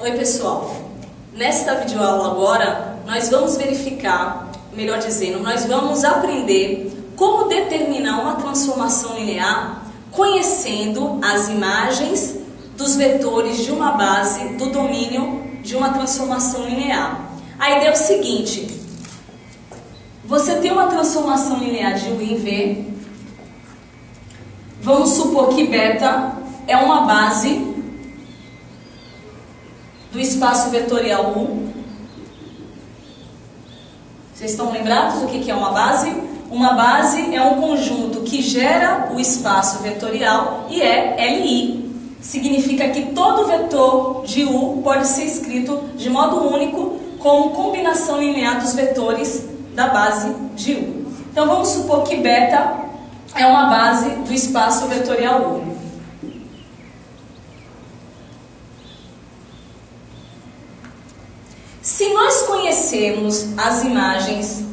Oi pessoal, nesta videoaula agora nós vamos verificar, melhor dizendo, nós vamos aprender como determinar uma transformação linear conhecendo as imagens dos vetores de uma base do domínio de uma transformação linear. A ideia é o seguinte: você tem uma transformação linear de U em V. Vamos supor que beta é uma base do espaço vetorial U. Vocês estão lembrados do que é uma base? Uma base é um conjunto que gera o espaço vetorial e é LI. Significa que todo vetor de U pode ser escrito de modo único como combinação linear dos vetores da base de U. Então vamos supor que beta é uma base do espaço vetorial U. Se nós conhecermos as imagens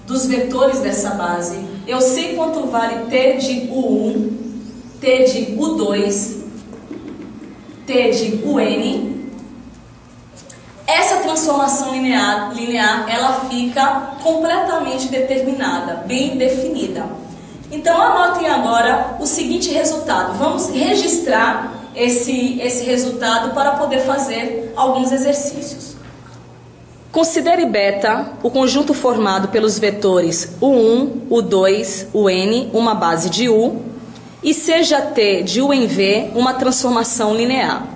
dos vetores dessa base, eu sei quanto vale T de U1, T de U2, T de UN. Essa transformação linear ela fica completamente determinada, bem definida. Então anotem agora o seguinte resultado. Vamos registrar esse resultado para poder fazer alguns exercícios. Considere beta o conjunto formado pelos vetores U1, U2, UN, uma base de U, e seja T de U em V uma transformação linear.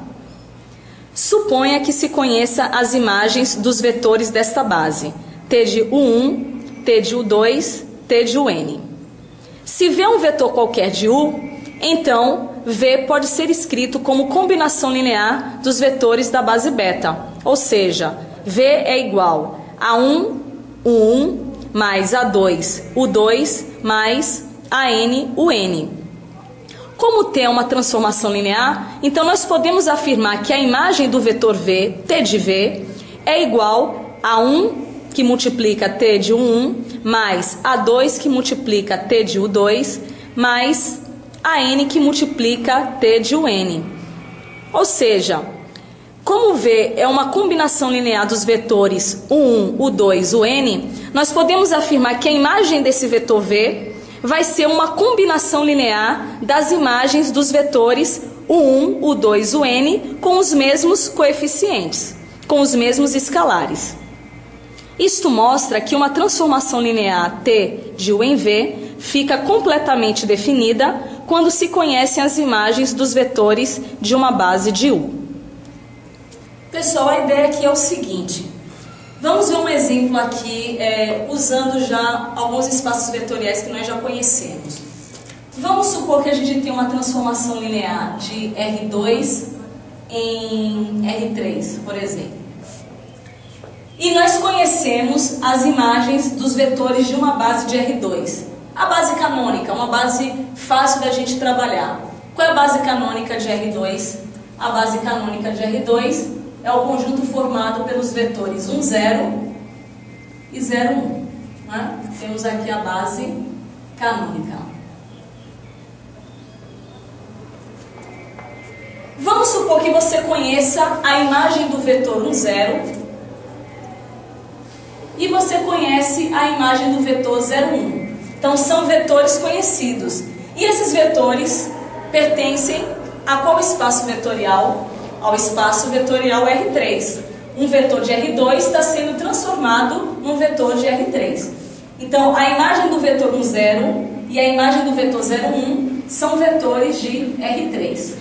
Suponha que se conheça as imagens dos vetores desta base, T de U1, T de U2, T de UN. Se V é um vetor qualquer de U, então V pode ser escrito como combinação linear dos vetores da base beta, ou seja, V é igual a 1, U1, mais A2, U2, mais AN, UN. Como T é uma transformação linear, então nós podemos afirmar que a imagem do vetor V, T de V, é igual a 1 que multiplica T de U1, mais A2 que multiplica T de U2, mais AN que multiplica T de UN. Ou seja, como V é uma combinação linear dos vetores U1, U2, UN, nós podemos afirmar que a imagem desse vetor V vai ser uma combinação linear das imagens dos vetores U1, U2, UN com os mesmos coeficientes, com os mesmos escalares. Isto mostra que uma transformação linear T de U em V fica completamente definida quando se conhecem as imagens dos vetores de uma base de U. Pessoal, a ideia aqui é o seguinte: vamos ver um exemplo aqui usando já alguns espaços vetoriais que nós já conhecemos. Vamos supor que a gente tem uma transformação linear de R2 em R3, por exemplo. E nós conhecemos as imagens dos vetores de uma base de R2. A base canônica, uma base fácil da gente trabalhar. Qual é a base canônica de R2? A base canônica de R2 é o conjunto formado pelos vetores 1, 0 e 0, 1. Né? Temos aqui a base canônica. Vamos supor que você conheça a imagem do vetor 1, 0 e você conhece a imagem do vetor 0, 1. Então são vetores conhecidos. E esses vetores pertencem a qual espaço vetorial? Ao espaço vetorial R3. Um vetor de R2 está sendo transformado num vetor de R3. Então, a imagem do vetor 1, 0 e a imagem do vetor 0, 1 são vetores de R3.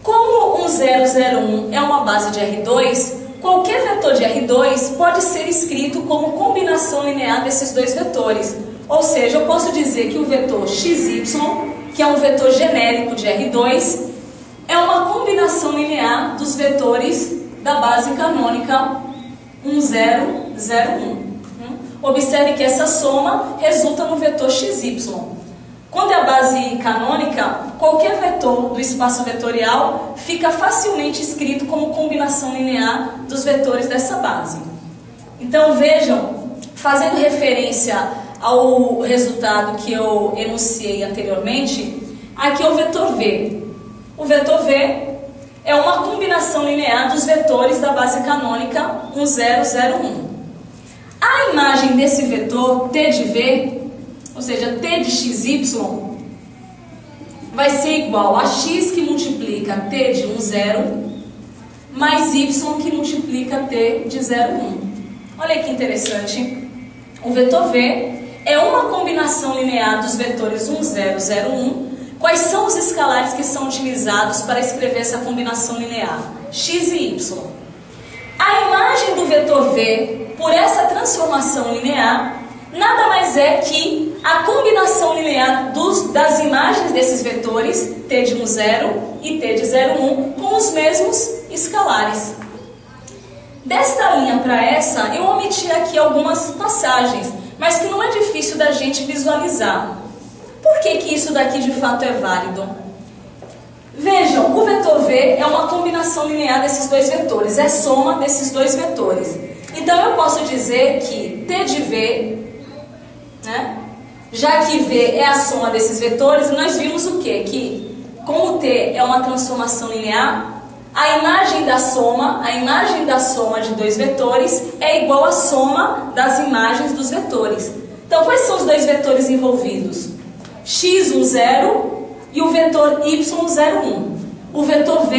Como um 0, 0, 1 é uma base de R2, qualquer vetor de R2 pode ser escrito como combinação linear desses dois vetores. Ou seja, eu posso dizer que o vetor XY, que é um vetor genérico de R2, é uma combinação linear dos vetores da base canônica 1, 0, 0, 1. Observe que essa soma resulta no vetor XY. Quando é a base canônica, qualquer vetor do espaço vetorial fica facilmente escrito como combinação linear dos vetores dessa base. Então vejam, fazendo referência ao resultado que eu enunciei anteriormente, aqui é o vetor V. O vetor V é uma combinação linear dos vetores da base canônica 1, 0, 0, 1. A imagem desse vetor t de v, ou seja, t de xy, vai ser igual a x que multiplica t de 1, 0, mais y que multiplica t de 0, 1. Olha que interessante. O vetor v é uma combinação linear dos vetores 1, 0, 0, 1. Quais são os escalares que são utilizados para escrever essa combinação linear? X e y. A imagem do vetor v, por essa transformação linear, nada mais é que a combinação linear das imagens desses vetores, t de 1, 0 e t de 0, 1, com os mesmos escalares. Desta linha para essa, eu omiti aqui algumas passagens, mas que não é difícil da gente visualizar. Por que que isso daqui de fato é válido? Vejam, o vetor v é uma combinação linear desses dois vetores, é soma desses dois vetores. Então eu posso dizer que t de v, né, já que v é a soma desses vetores, nós vimos o quê? Que como t é uma transformação linear, a imagem da soma de dois vetores é igual à soma das imagens dos vetores. Então, quais são os dois vetores envolvidos? x1, 0 e o vetor y0, 1. O vetor v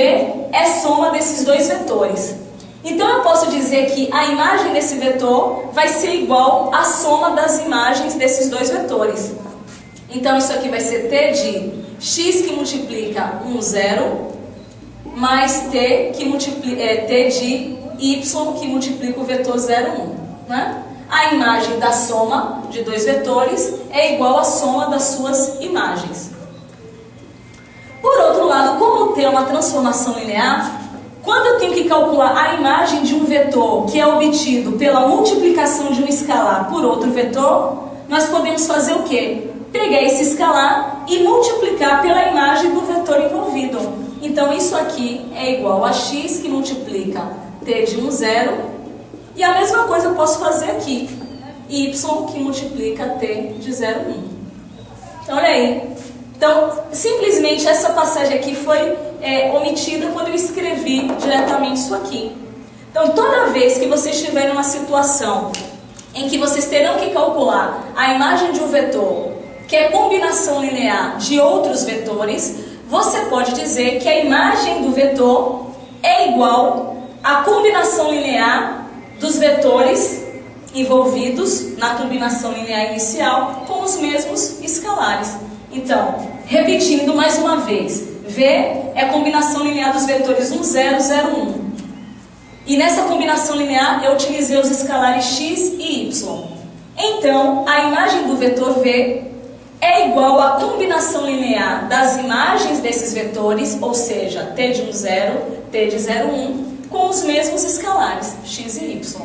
é soma desses dois vetores. Então, eu posso dizer que a imagem desse vetor vai ser igual à soma das imagens desses dois vetores. Então, isso aqui vai ser t de x que multiplica 1, 0, mais t de y que multiplica o vetor 0, 1. Né? A imagem da soma de dois vetores é igual à soma das suas imagens. Por outro lado, como t é uma transformação linear, quando eu tenho que calcular a imagem de um vetor que é obtido pela multiplicação de um escalar por outro vetor, nós podemos fazer o quê? Pegar esse escalar e multiplicar pela imagem do vetor envolvido. Então, isso aqui é igual a x que multiplica t de 1, 0. E a mesma coisa eu posso fazer aqui. Y que multiplica t de 0, 1. Então, olha aí. Então, simplesmente essa passagem aqui foi omitida quando eu escrevi diretamente isso aqui. Então, toda vez que vocês estiverem numa situação em que vocês terão que calcular a imagem de um vetor que é combinação linear de outros vetores, você pode dizer que a imagem do vetor é igual à combinação linear dos vetores envolvidos na combinação linear inicial com os mesmos escalares. Então, repetindo mais uma vez, V é a combinação linear dos vetores 1, 0, 0, 1. E nessa combinação linear eu utilizei os escalares x e y. Então, a imagem do vetor V é igual à combinação linear das imagens desses vetores, ou seja, t de 1, 0, t de 0, 1, com os mesmos escalares, x e y.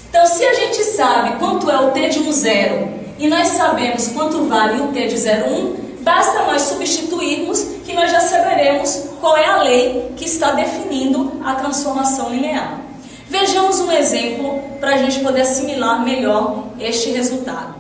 Então, se a gente sabe quanto é o t de 1, 0 e nós sabemos quanto vale o t de 0, 1, basta nós substituirmos que nós já saberemos qual é a lei que está definindo a transformação linear. Vejamos um exemplo para a gente poder assimilar melhor este resultado.